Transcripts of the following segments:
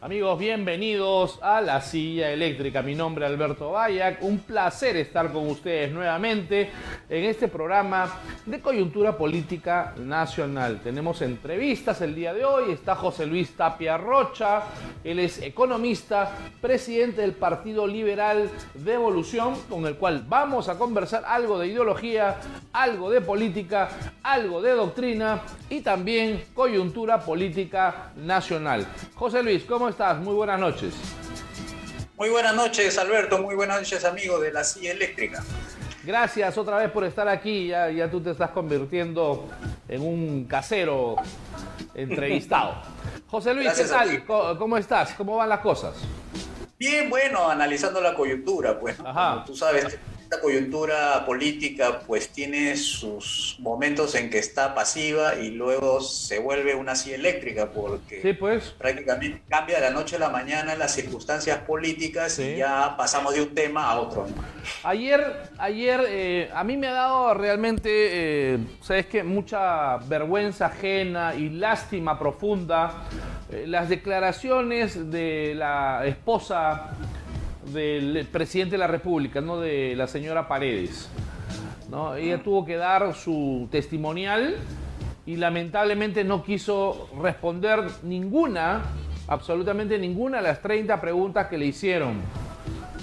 Amigos, bienvenidos a La Silla Eléctrica. Mi nombre es Alberto Bayac. Un placer estar con ustedes nuevamente en este programa de coyuntura política nacional. Tenemos entrevistas el día de hoy. Está José Luis Tapia Rocha. Él es economista, presidente del Partido Liberal de Evolución, con el cual vamos a conversar algo de ideología, algo de política, algo de doctrina y también coyuntura política nacional. José Luis, ¿cómo estás? Muy buenas noches. Muy buenas noches, Alberto. Muy buenas noches, amigos de La Silla Eléctrica. Gracias otra vez por estar aquí. Ya tú te estás convirtiendo en un casero entrevistado. José Luis, gracias, ¿qué tal? ¿Cómo estás? ¿Cómo van las cosas? Bien, bueno, analizando la coyuntura, pues, ¿no? Como tú sabes, esta coyuntura política pues tiene sus momentos en que está pasiva y luego se vuelve una silla eléctrica porque sí, pues, prácticamente cambia de la noche a la mañana las circunstancias políticas, sí, y ya pasamos de un tema a otro, ¿no? Ayer a mí me ha dado realmente, ¿sabes qué? Mucha vergüenza ajena y lástima profunda las declaraciones de la esposa del presidente de la República, ¿no? De la señora Paredes, ¿no? Ella tuvo que dar su testimonial y lamentablemente no quiso responder absolutamente ninguna de las 30 preguntas que le hicieron,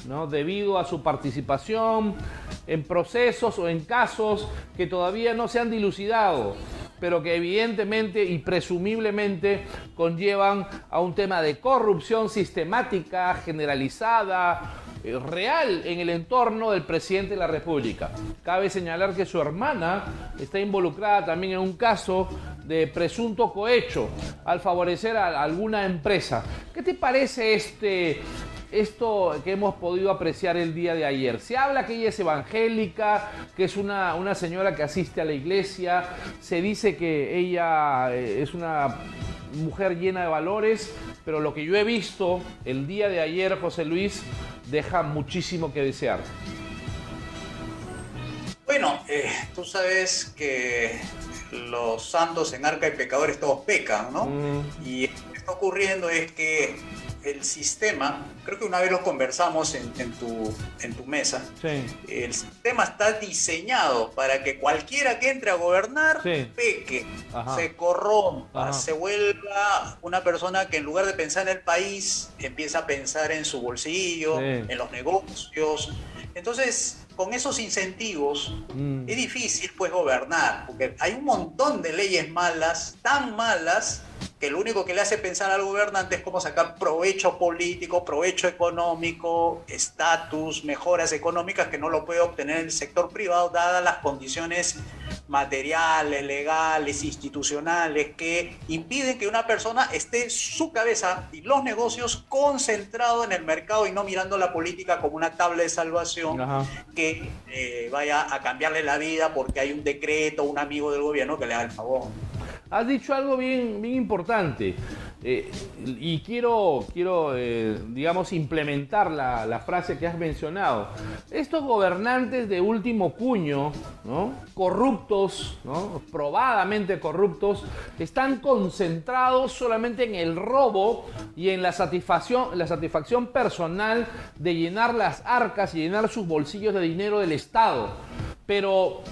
¿no? Debido a su participación en procesos o en casos que todavía no se han dilucidado, pero que evidentemente y presumiblemente conllevan a un tema de corrupción sistemática, generalizada, real en el entorno del presidente de la República. Cabe señalar que su hermana está involucrada también en un caso de presunto cohecho al favorecer a alguna empresa. ¿Qué te parece esto que hemos podido apreciar el día de ayer? Se habla que ella es evangélica, que es una señora que asiste a la iglesia, se dice que ella es una mujer llena de valores, pero lo que yo he visto el día de ayer, José Luis, deja muchísimo que desear. Bueno, tú sabes que los santos en arca y pecadores todos pecan, ¿no? Y lo que está ocurriendo es que el sistema, creo que una vez lo conversamos en tu mesa, sí, el sistema está diseñado para que cualquiera que entre a gobernar, sí, peque, se corrompa, se vuelva una persona que en lugar de pensar en el país, empieza a pensar en su bolsillo, sí, en los negocios. Entonces, con esos incentivos es difícil pues gobernar, porque hay un montón de leyes malas, tan malas, que lo único que le hace pensar al gobernante es cómo sacar provecho político, provecho económico, estatus, mejoras económicas que no lo puede obtener en el sector privado, dadas las condiciones materiales, legales, institucionales, que impiden que una persona esté su cabeza y los negocios concentrados en el mercado y no mirando la política como una tabla de salvación que vaya a cambiarle la vida porque hay un decreto, un amigo del gobierno que le haga el favor. Has dicho algo bien importante y quiero digamos, implementar la frase que has mencionado. Estos gobernantes de último cuño, ¿no? Corruptos, ¿no? Probadamente corruptos, están concentrados solamente en el robo y en la satisfacción personal de llenar las arcas y llenar sus bolsillos de dinero del Estado. Pero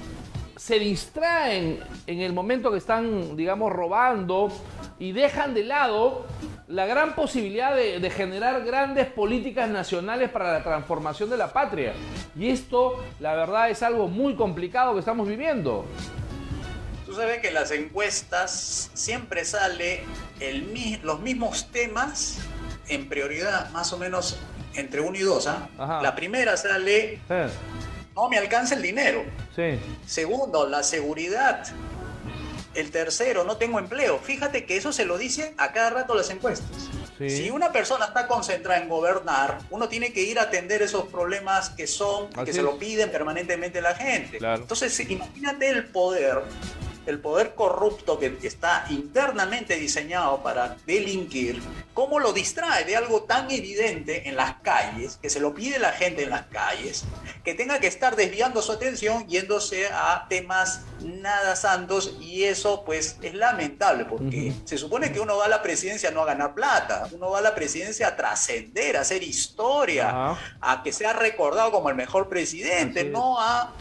se distraen en el momento que están, digamos, robando y dejan de lado la gran posibilidad de generar grandes políticas nacionales para la transformación de la patria. Y esto, la verdad, es algo muy complicado que estamos viviendo. Tú sabes que en las encuestas siempre sale los mismos temas en prioridad, más o menos entre 1 y 2. La primera sale... no me alcanza el dinero. Sí. Segundo, la seguridad. El tercero, no tengo empleo. Fíjate que eso se lo dicen a cada rato las encuestas. Sí. Si una persona está concentrada en gobernar, uno tiene que ir a atender esos problemas que se lo piden permanentemente la gente. Claro. Entonces, imagínate el poder el poder corrupto que está internamente diseñado para delinquir, cómo lo distrae de algo tan evidente en las calles, que se lo pide la gente en las calles, que tenga que estar desviando su atención yéndose a temas nada santos, y eso pues es lamentable, porque se supone que uno va a la presidencia no a ganar plata, uno va a la presidencia a trascender, a hacer historia, a que sea recordado como el mejor presidente, no a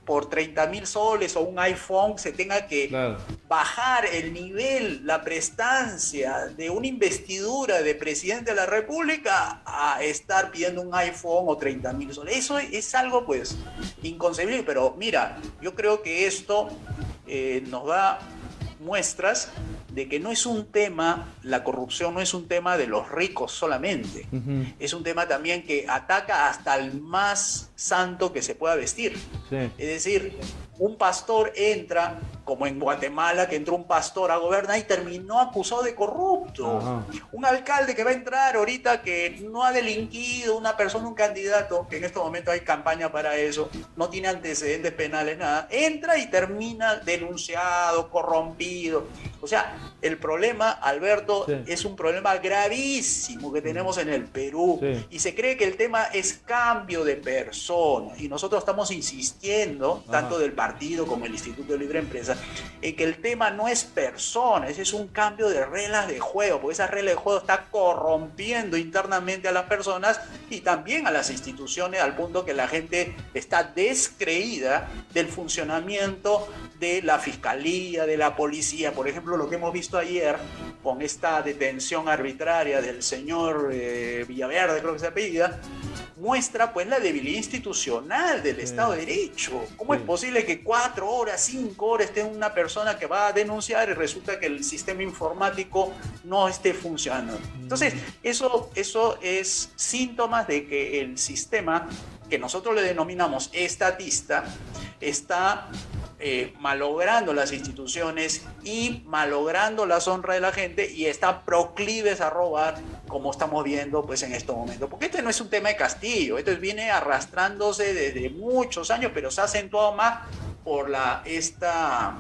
por 30.000 soles o un iPhone se tenga que bajar el nivel, la prestancia de una investidura de presidente de la República a estar pidiendo un iPhone o 30.000 soles. Eso es algo pues inconcebible, pero mira, yo creo que esto nos da muestras de que no es un tema, la corrupción no es un tema de los ricos solamente, es un tema también que ataca hasta el más santo que se pueda vestir. Es decir, un pastor entra, como en Guatemala, que entró un pastor a gobernar y terminó acusado de corrupto. Un alcalde que va a entrar ahorita que no ha delinquido, una persona, un candidato, que en este momento hay campaña para eso, no tiene antecedentes penales, nada, entra y termina denunciado, corrompido. O sea, el problema, Alberto, es un problema gravísimo que tenemos en el Perú, y se cree que el tema es cambio de persona, y nosotros estamos insistiendo, tanto del partido como el Instituto de Libre Empresa, en que el tema no es persona, ese es un cambio de reglas de juego, porque esa regla de juego está corrompiendo internamente a las personas y también a las instituciones, al punto que la gente está descreída del funcionamiento de la fiscalía, de la policía. Por ejemplo, lo que hemos visto ayer con esta detención arbitraria del señor Villaverde, creo que se apellida, muestra pues la debilidad institucional del Estado de Derecho. ¿Cómo es posible que 4 horas, 5 horas esté una persona que va a denunciar y resulta que el sistema informático no esté funcionando? Entonces, eso es síntomas de que el sistema, que nosotros le denominamos estatista, está malogrando las instituciones y malogrando la honra de la gente, y está proclives a robar, como estamos viendo pues en estos momentos. Porque este no es un tema de Castillo, esto viene arrastrándose desde muchos años, pero se ha acentuado más por esta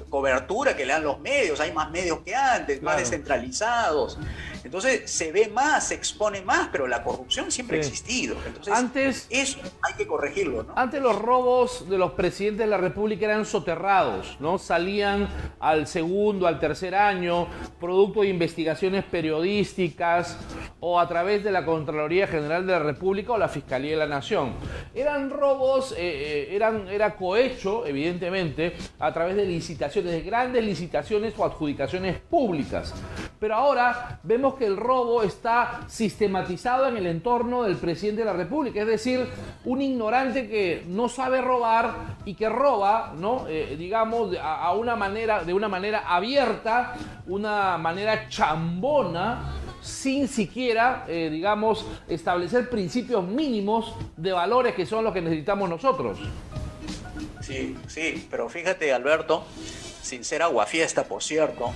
cobertura que le dan los medios. Hay más medios que antes, más descentralizados. Entonces se ve más, se expone más, pero la corrupción siempre ha existido. Entonces antes, eso hay que corregirlo, ¿no? Antes los robos de los presidentes de la República eran soterrados, ¿no? Salían al segundo, al tercer año, producto de investigaciones periodísticas o a través de la Contraloría General de la República o la Fiscalía de la Nación. Eran robos, era cohecho, evidentemente, a través de licitaciones, de grandes licitaciones o adjudicaciones públicas. Pero ahora vemos que el robo está sistematizado en el entorno del presidente de la República, es decir, un ignorante que no sabe robar y que roba, ¿no? Digamos, de una manera abierta, una manera chambona, sin siquiera, digamos, establecer principios mínimos de valores que son los que necesitamos nosotros. Sí, pero fíjate, Alberto, sin ser aguafiesta, por cierto,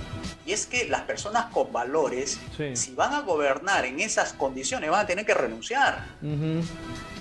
y es que las personas con valores, si van a gobernar en esas condiciones, van a tener que renunciar.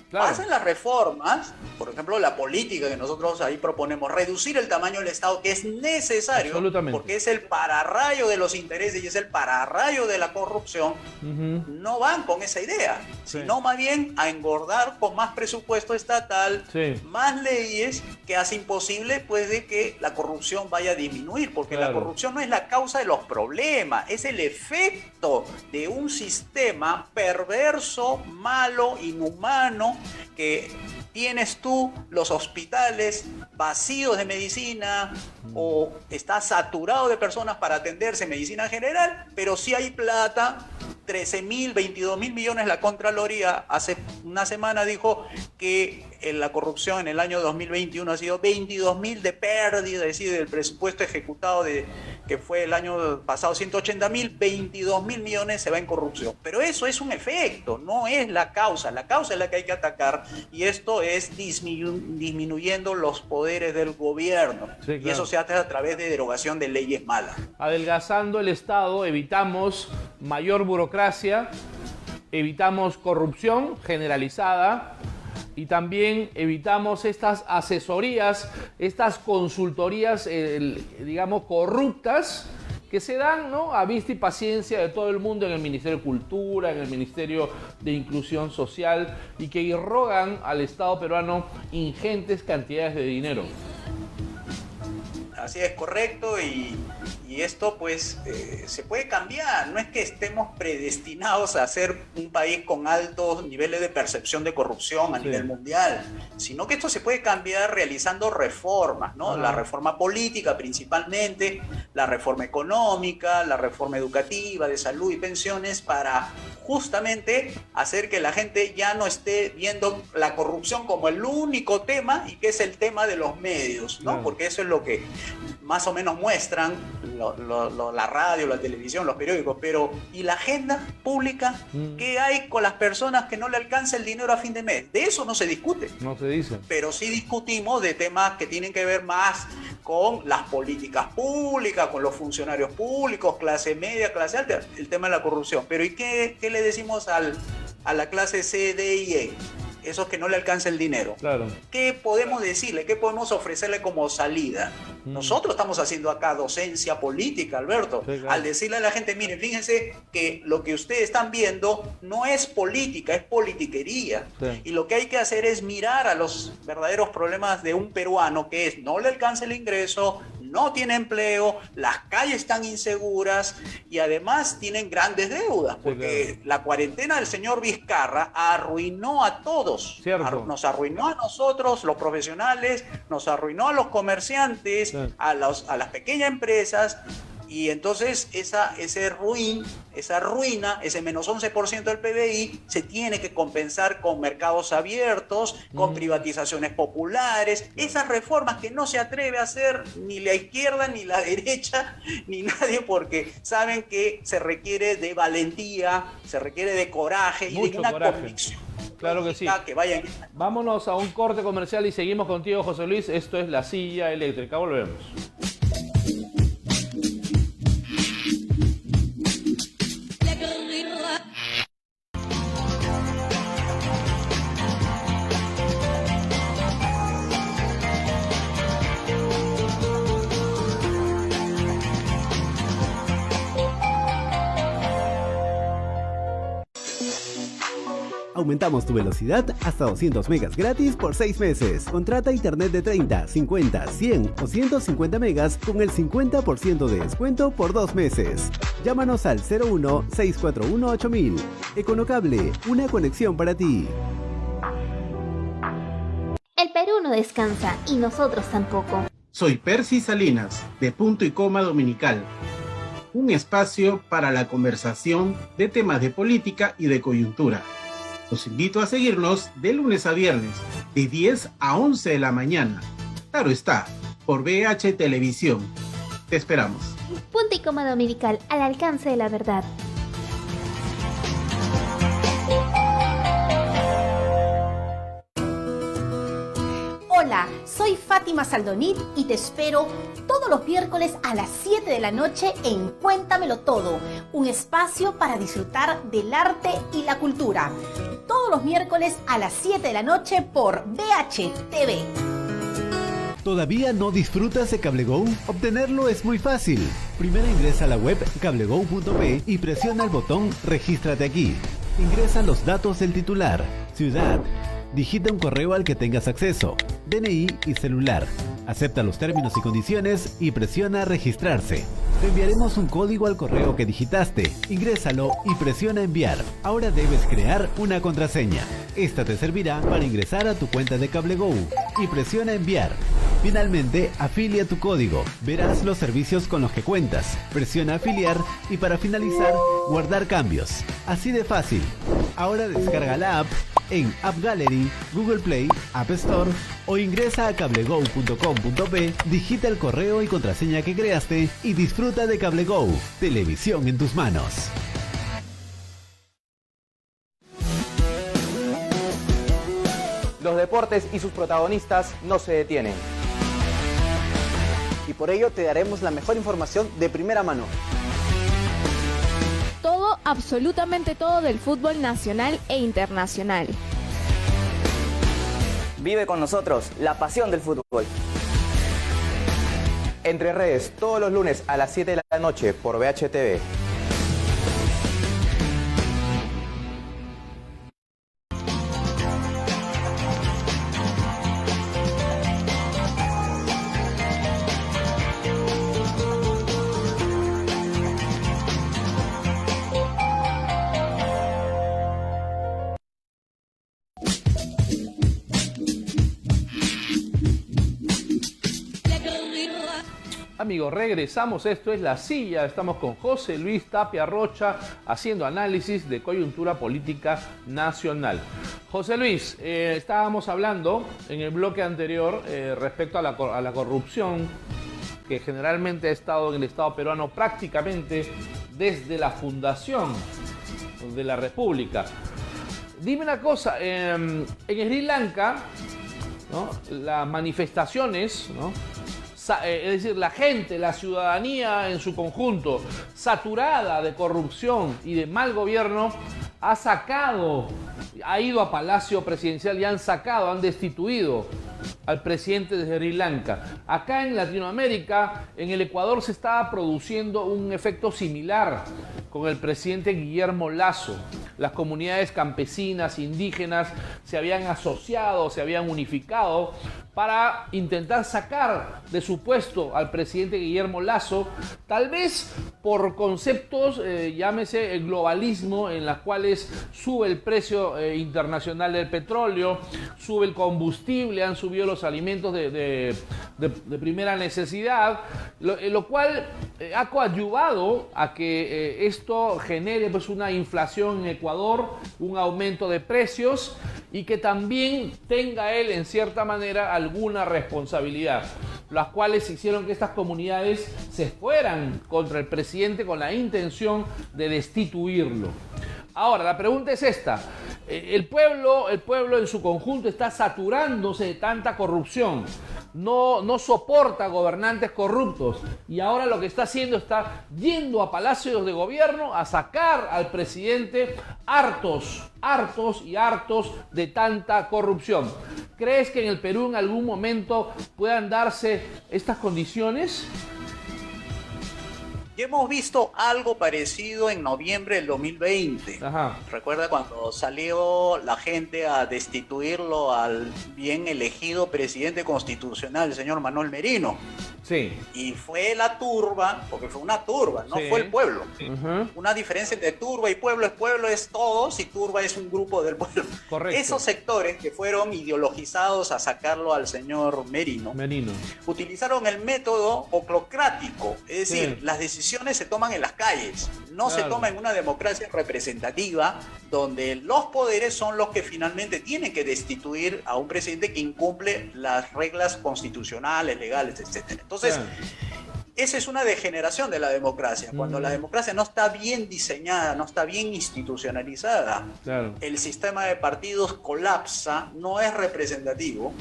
Claro. Hacen las reformas, por ejemplo, la política que nosotros ahí proponemos, reducir el tamaño del Estado, que es necesario, porque es el pararrayo de los intereses y es el pararrayo de la corrupción. No van con esa idea, sino más bien a engordar con más presupuesto estatal, más leyes, que hace imposible pues de que la corrupción vaya a disminuir, porque la corrupción no es la causa de los problemas, es el efecto de un sistema perverso, malo, inhumano, que tienes tú los hospitales vacíos de medicina o está saturado de personas para atenderse en medicina general, pero sí hay plata. 13.000, 22.000 millones la Contraloría hace una semana dijo que la corrupción en el año 2021 ha sido 22.000 de pérdida, es decir, del presupuesto ejecutado que fue el año pasado 180.000, 22.000 millones se va en corrupción. Pero eso es un efecto, no es la causa es la que hay que atacar, y esto es disminuyendo los poderes del gobierno. Y eso se hace a través de derogación de leyes malas. Adelgazando el Estado evitamos mayor burocracia, evitamos corrupción generalizada y también evitamos estas asesorías, estas consultorías, digamos, corruptas, que se dan, ¿no?, a vista y paciencia de todo el mundo en el Ministerio de Cultura, en el Ministerio de Inclusión Social, y que irrogan al Estado peruano ingentes cantidades de dinero. Así es, correcto, y esto pues se puede cambiar. No es que estemos predestinados a ser un país con altos niveles de percepción de corrupción a nivel mundial, sino que esto se puede cambiar realizando reformas, ¿no? La reforma política principalmente, la reforma económica, la reforma educativa, de salud y pensiones, para justamente hacer que la gente ya no esté viendo la corrupción como el único tema y que es el tema de los medios, ¿no? Porque eso es lo que más o menos muestran la radio, la televisión, los periódicos, pero ¿y la agenda pública? ¿Qué hay con las personas que no le alcanza el dinero a fin de mes? De eso no se discute. No se dice. Pero sí discutimos de temas que tienen que ver más con las políticas públicas, con los funcionarios públicos, clase media, clase alta, el tema de la corrupción. Pero ¿y qué le decimos a la clase C, D y E? Esos que no le alcanza el dinero. Claro. ¿Qué podemos decirle? ¿Qué podemos ofrecerle como salida? Nosotros estamos haciendo acá docencia política, Alberto. Sí, claro. Al decirle a la gente, miren, fíjense que lo que ustedes están viendo no es política, es politiquería. Sí. Y lo que hay que hacer es mirar a los verdaderos problemas de un peruano, que es no le alcanza el ingreso, no tiene empleo, las calles están inseguras y además tienen grandes deudas, porque sí, claro, la cuarentena del señor Vizcarra arruinó a todos. Nos arruinó a nosotros, los profesionales, nos arruinó a los comerciantes, sí, a las pequeñas empresas. Y entonces esa ruina, ese menos 11% del PBI, se tiene que compensar con mercados abiertos, con privatizaciones populares, esas reformas que no se atreve a hacer ni la izquierda, ni la derecha, ni nadie, porque saben que se requiere de valentía, se requiere de coraje y de una convicción. Claro que sí. Que vayan. Vámonos a un corte comercial y seguimos contigo, José Luis. Esto es La Silla Eléctrica. Volvemos. Aumentamos tu velocidad hasta 200 megas gratis por 6 meses. Contrata internet de 30, 50, 100 o 150 megas con el 50% de descuento por 2 meses. Llámanos al 01-641-8000. Econocable, una conexión para ti. El Perú no descansa y nosotros tampoco. Soy Percy Salinas, de Punto y Coma Dominical. Un espacio para la conversación de temas de política y de coyuntura. Los invito a seguirnos de lunes a viernes, de 10 a 11 de la mañana. Claro está, por VH Televisión. Te esperamos. Punto y Coma Dominical, al alcance de la verdad. Hola, soy Fátima Saldonit y te espero todos los miércoles a las 7 de la noche en Cuéntamelo Todo, un espacio para disfrutar del arte y la cultura. Todos los miércoles a las 7 de la noche por VH TV. ¿Todavía no disfrutas de CableGo? Obtenerlo es muy fácil. Primero ingresa a la web cablego.p y presiona el botón Regístrate aquí. Ingresa los datos del titular, ciudad, digita un correo al que tengas acceso, DNI y celular. Acepta los términos y condiciones y presiona registrarse. Te enviaremos un código al correo que digitaste. Ingrésalo y presiona enviar. Ahora debes crear una contraseña. Esta te servirá para ingresar a tu cuenta de CableGo y presiona enviar. Finalmente, afilia tu código. Verás los servicios con los que cuentas. Presiona afiliar y para finalizar, guardar cambios. Así de fácil. Ahora descarga la app en App Gallery, Google Play, App Store o ingresa a cablego.com.p, digita el correo y contraseña que creaste y disfruta de CableGo, televisión en tus manos. Los deportes y sus protagonistas no se detienen. Y por ello te daremos la mejor información de primera mano. Todo, absolutamente todo del fútbol nacional e internacional. Vive con nosotros la pasión del fútbol. Entre redes, todos los lunes a las 7 de la noche por VHTV. Amigos, regresamos, esto es La Silla, estamos con José Luis Tapia Rocha haciendo análisis de coyuntura política nacional. José Luis, estábamos hablando en el bloque anterior respecto a la corrupción que generalmente ha estado en el Estado peruano prácticamente desde la fundación de la República. Dime una cosa, en Sri Lanka, ¿no?, las manifestaciones, ¿no?, es decir, la gente, la ciudadanía en su conjunto, saturada de corrupción y de mal gobierno, ha ido a Palacio Presidencial y han destituido al presidente de Sri Lanka. Acá en Latinoamérica, en el Ecuador, se estaba produciendo un efecto similar con el presidente Guillermo Lasso. Las comunidades campesinas, indígenas, se habían asociado, se habían unificado para intentar sacar de su puesto al presidente Guillermo Lasso, tal vez por conceptos, llámese el globalismo, en las cuales sube el precio internacional del petróleo, sube el combustible, han subido los alimentos de primera necesidad, lo cual ha coadyuvado a que esto genere pues una inflación en Ecuador, un aumento de precios y que también tenga él en cierta manera alguna responsabilidad, las cuales hicieron que estas comunidades se fueran contra el presidente con la intención de destituirlo. Ahora, la pregunta es esta. El pueblo en su conjunto está saturándose de tanta corrupción. No soporta gobernantes corruptos. Y ahora lo que está haciendo está yendo a palacios de gobierno a sacar al presidente hartos de tanta corrupción. ¿Crees que en el Perú en algún momento puedan darse estas condiciones? Ya hemos visto algo parecido en noviembre del 2020. Ajá. Recuerda cuando salió la gente a destituirlo al bien elegido presidente constitucional, el señor Manuel Merino. Sí. Y fue la turba, porque fue una turba, no fue el pueblo. Uh-huh. Una diferencia entre turba y pueblo es todos y turba es un grupo del pueblo. Correcto. Esos sectores que fueron ideologizados a sacarlo al señor Merino. Utilizaron el método oclocrático, es decir, las decisiones se toman en las calles, no se toma en una democracia representativa donde los poderes son los que finalmente tienen que destituir a un presidente que incumple las reglas constitucionales, legales, etc. Entonces, esa es una degeneración de la democracia. Cuando la democracia no está bien diseñada, no está bien institucionalizada, el sistema de partidos colapsa, no es representativo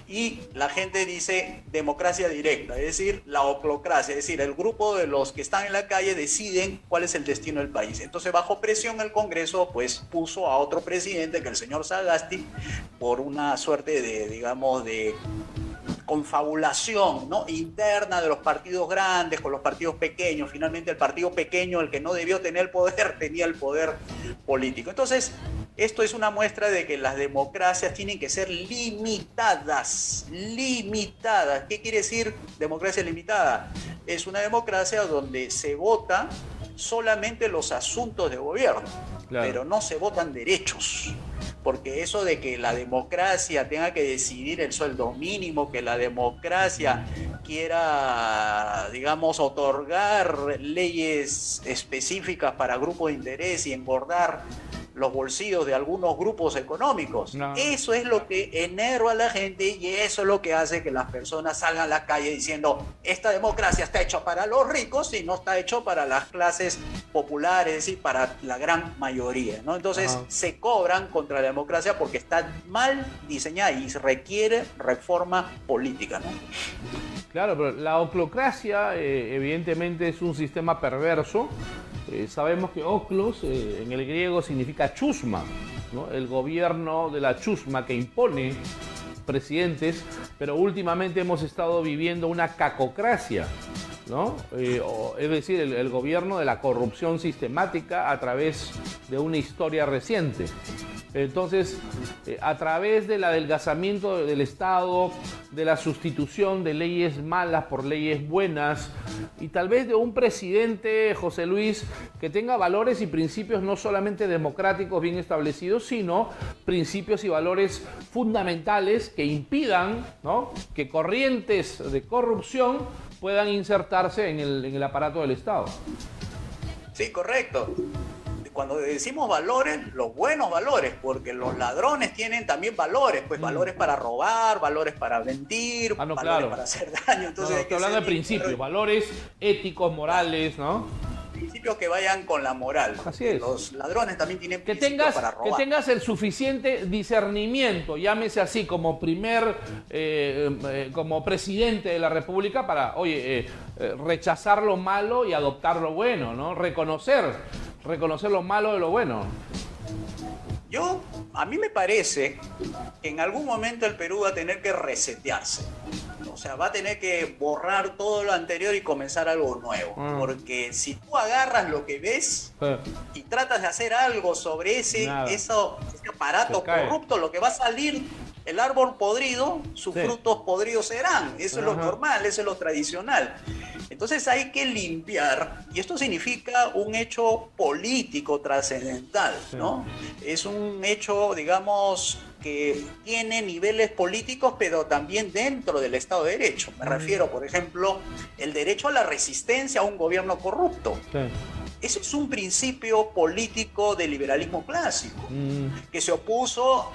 y la gente dice democracia directa, es decir, la oclocracia, es decir, el grupo de los que están en la calle deciden cuál es el destino del país. Entonces, bajo presión, el Congreso pues puso a otro presidente, que el señor Sagasti, por una suerte de, digamos, de confabulación, ¿no?, interna de los partidos grandes con los partidos pequeños. Finalmente el partido pequeño, el que no debió tener el poder, tenía el poder político. Entonces, esto es una muestra de que las democracias tienen que ser limitadas. ¿Qué quiere decir democracia limitada? Es una democracia donde se vota solamente los asuntos de gobierno, pero no se votan derechos. Porque eso de que la democracia tenga que decidir el sueldo mínimo, que la democracia quiera, digamos, otorgar leyes específicas para grupos de interés y engordar los bolsillos de algunos grupos económicos. Eso es lo que enerva a la gente y eso es lo que hace que las personas salgan a la calle diciendo esta democracia está hecha para los ricos y no está hecho para las clases populares y para la gran mayoría, ¿no? Entonces se cobran contra la democracia porque está mal diseñada y requiere reforma política, ¿no? Claro, pero la oclocracia evidentemente es un sistema perverso. Sabemos que oclos en el griego significa chusma, ¿no? El gobierno de la chusma que impone presidentes, pero últimamente hemos estado viviendo una cacocracia, ¿no? Es decir, el gobierno de la corrupción sistemática a través de una historia reciente. Entonces, a través del adelgazamiento del Estado, de la sustitución de leyes malas por leyes buenas y tal vez de un presidente, José Luis, que tenga valores y principios no solamente democráticos bien establecidos, sino principios y valores fundamentales que impidan, ¿no?, que corrientes de corrupción puedan insertarse en el aparato del Estado. Sí, correcto. Cuando decimos valores, los buenos valores, porque los ladrones tienen también valores, pues valores para robar, valores para mentir, valores claro, para hacer daño. Entonces, estoy hablando de principios, valores éticos, morales, ¿no? Principios que vayan con la moral. Así es. Los ladrones también tienen principios para robar. Que tengas el suficiente discernimiento, llámese así, como como presidente de la República para, rechazar lo malo y adoptar lo bueno, ¿no? Reconocer lo malo de lo bueno. A mí me parece que en algún momento el Perú va a tener que resetearse. O sea, va a tener que borrar todo lo anterior y comenzar algo nuevo. Porque si tú agarras lo que ves y tratas de hacer algo sobre ese aparato corrupto, lo que va a salir, el árbol podrido, sus frutos podridos serán. Eso es lo normal, eso es lo tradicional. Entonces hay que limpiar, y esto significa un hecho político trascendental, ¿no? Es un hecho, digamos, que tiene niveles políticos, pero también dentro del Estado de Derecho. Me refiero, por ejemplo, el derecho a la resistencia a un gobierno corrupto. Ese es un principio político del liberalismo clásico, que se opuso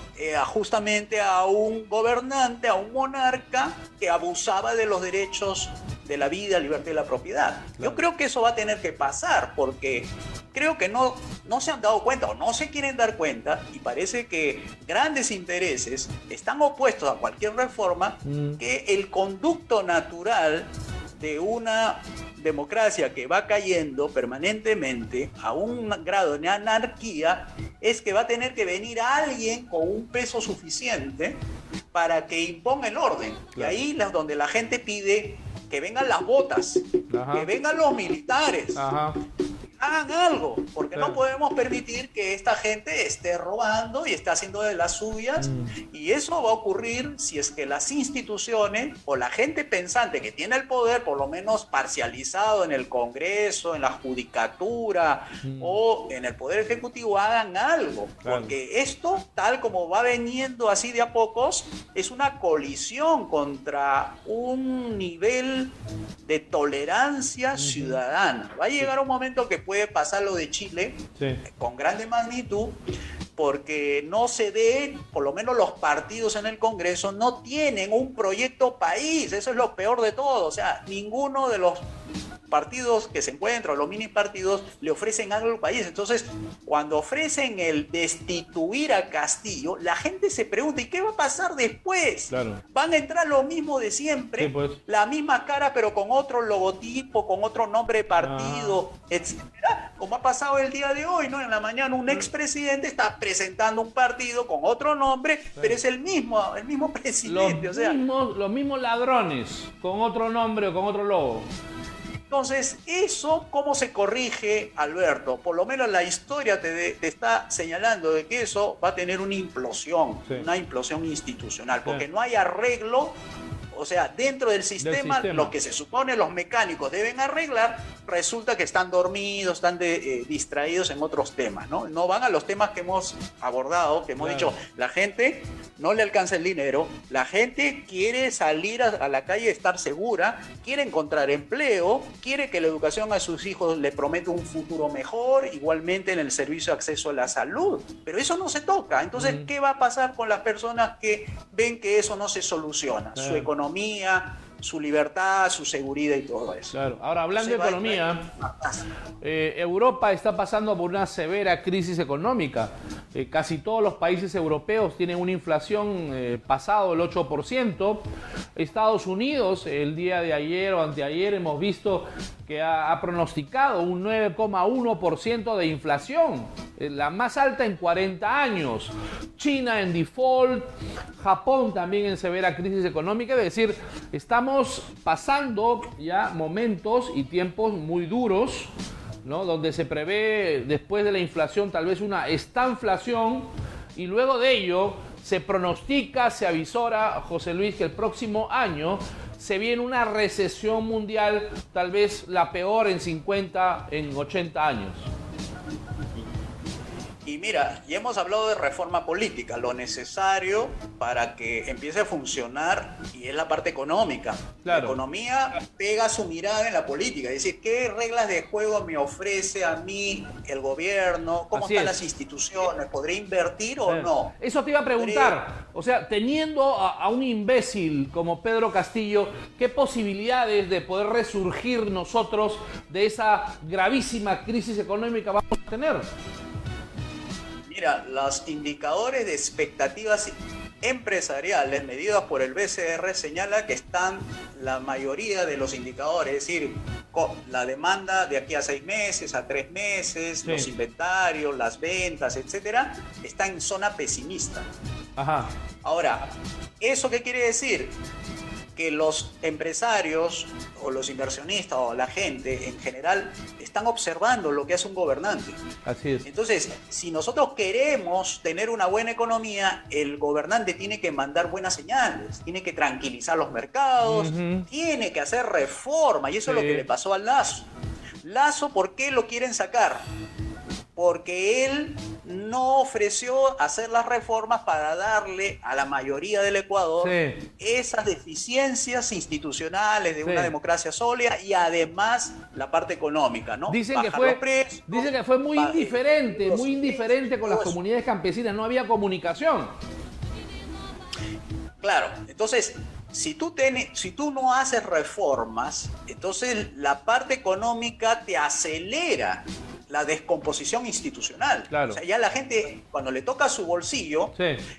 justamente a un gobernante, a un monarca que abusaba de los derechos de la vida, libertad y la propiedad. Yo creo que eso va a tener que pasar, porque creo que no se han dado cuenta o no se quieren dar cuenta, y parece que grandes intereses están opuestos a cualquier reforma, que el conducto natural de una democracia que va cayendo permanentemente a un grado de anarquía es que va a tener que venir alguien con un peso suficiente para que imponga el orden. Y ahí es donde la gente pide que vengan las botas, que vengan los militares, hagan algo, porque no podemos permitir que esta gente esté robando y esté haciendo de las suyas, y eso va a ocurrir si es que las instituciones o la gente pensante que tiene el poder, por lo menos parcializado en el Congreso, en la Judicatura o en el Poder Ejecutivo, hagan algo, porque esto, tal como va veniendo así de a pocos, es una colisión contra un nivel de tolerancia ciudadana. Va a llegar un momento que puede pasar lo de Chile con grande magnitud, porque no se ve, por lo menos los partidos en el Congreso no tienen un proyecto país. Eso es lo peor de todo. O sea, ninguno de los partidos que se encuentran, los mini partidos, le ofrecen algo al país. Entonces, cuando ofrecen el destituir a Castillo, la gente se pregunta, ¿y qué va a pasar después? Van a entrar lo mismo de siempre, la misma cara, pero con otro logotipo, con otro nombre de partido, etcétera, como ha pasado el día de hoy, ¿no? En la mañana un expresidente está presentando un partido con otro nombre, pero es el mismo presidente. Los mismos ladrones, con otro nombre o con otro logo. Entonces, ¿eso cómo se corrige, Alberto? Por lo menos la historia te está señalando de que eso va a tener una implosión institucional, porque no hay arreglo. O sea, dentro del sistema, lo que se supone los mecánicos deben arreglar, resulta que están dormidos, están distraídos en otros temas, ¿no? No van a los temas que hemos abordado, que hemos dicho, la gente no le alcanza el dinero, la gente quiere salir a la calle, estar segura, quiere encontrar empleo, quiere que la educación a sus hijos le prometa un futuro mejor, igualmente en el servicio de acceso a la salud. Pero eso no se toca. Entonces, ¿qué va a pasar con las personas que ven que eso no se soluciona? Su economía, su libertad, su seguridad y todo eso. Ahora, hablando de economía, Europa está pasando por una severa crisis económica. Casi todos los países europeos tienen una inflación pasado el 8%. Estados Unidos, el día de ayer o anteayer, hemos visto que ha pronosticado un 9,1% de inflación la más alta en 40 años. China en default, Japón también en severa crisis económica, es decir, estamos pasando ya momentos y tiempos muy duros, ¿no? Donde se prevé después de la inflación tal vez una estanflación y luego de ello se pronostica, se avisora, José Luis, que el próximo año se viene una recesión mundial, tal vez la peor en 80 años. Y mira, ya hemos hablado de reforma política, lo necesario para que empiece a funcionar, y es la parte económica. Claro. La economía pega su mirada en la política, es decir, ¿qué reglas de juego me ofrece a mí el gobierno? ¿Cómo Así están es. las instituciones? ¿Podré invertir o no? Eso te iba a preguntar. O sea, teniendo a un imbécil como Pedro Castillo, ¿qué posibilidades de poder resurgir nosotros de esa gravísima crisis económica vamos a tener? Mira, los indicadores de expectativas empresariales medidos por el BCR señala que están la mayoría de los indicadores, es decir, la demanda de aquí a 6 meses, a 3 meses, sí, los inventarios, las ventas, etcétera, está en zona pesimista. Ajá. Ahora, ¿eso qué quiere decir? Que los empresarios o los inversionistas o la gente en general están observando lo que hace un gobernante. Así es. Entonces, si nosotros queremos tener una buena economía, el gobernante tiene que mandar buenas señales, tiene que tranquilizar los mercados, tiene que hacer reforma, y eso es lo que le pasó a Lasso. Lasso, ¿por qué lo quieren sacar? Porque él no ofreció hacer las reformas para darle a la mayoría del Ecuador esas deficiencias institucionales de una democracia sólida y además la parte económica, ¿no? Dicen que fue muy indiferente con las comunidades campesinas, no había comunicación. Claro, entonces, si tú no haces reformas, entonces la parte económica te acelera la descomposición institucional. Claro. O sea, ya la gente, cuando le toca su bolsillo,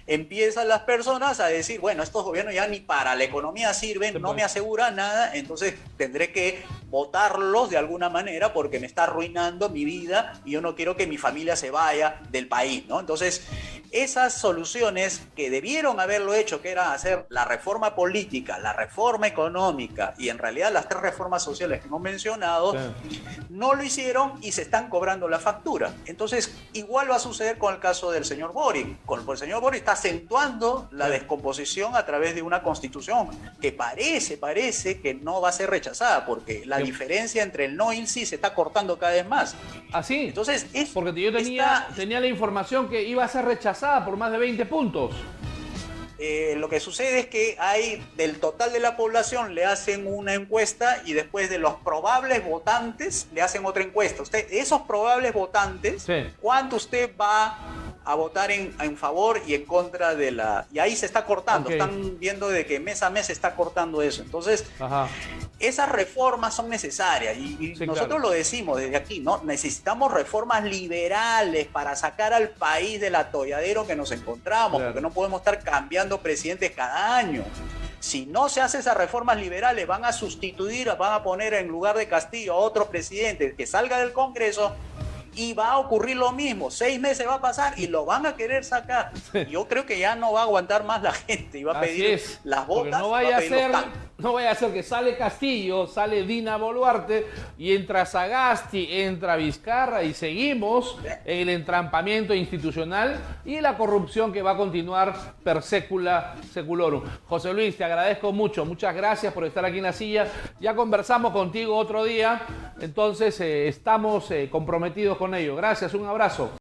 empiezan las personas a decir, bueno, estos gobiernos ya ni para la economía sirven, no me asegura nada, entonces tendré que votarlos de alguna manera porque me está arruinando mi vida y yo no quiero que mi familia se vaya del país, ¿no? Entonces, esas soluciones que debieron haberlo hecho, que era hacer la reforma política, la reforma económica y en realidad las 3 reformas sociales que hemos mencionado, no lo hicieron y se están cobrando la factura. Entonces, igual va a suceder con el caso del señor Boric. El señor Boric está acentuando la descomposición a través de una constitución que parece que no va a ser rechazada, porque la diferencia entre el no y el sí se está cortando cada vez más. Así. Entonces, porque yo tenía la información que iba a ser rechazada por más de 20 puntos. Lo que sucede es que hay del total de la población le hacen una encuesta y después de los probables votantes le hacen otra encuesta. Esos probables votantes, ¿cuánto usted va a votar en favor y en contra de la...? Y ahí se está cortando, están viendo de que mes a mes se está cortando eso. Entonces, esas reformas son necesarias y nosotros lo decimos desde aquí, ¿no? Necesitamos reformas liberales para sacar al país del atolladero que nos encontramos, porque no podemos estar cambiando presidentes cada año. Si no se hacen esas reformas liberales, van a poner en lugar de Castillo a otro presidente que salga del Congreso y va a ocurrir lo mismo. 6 meses va a pasar y lo van a querer sacar. Yo creo que ya no va a aguantar más la gente y va a pedir las botas. No vaya a ser que sale Castillo, sale Dina Boluarte y entra Sagasti, entra Vizcarra y seguimos en el entrampamiento institucional y la corrupción que va a continuar per secula seculorum. José Luis, te agradezco mucho. Muchas gracias por estar aquí en la silla. Ya conversamos contigo otro día, entonces estamos comprometidos con ello. Gracias, un abrazo.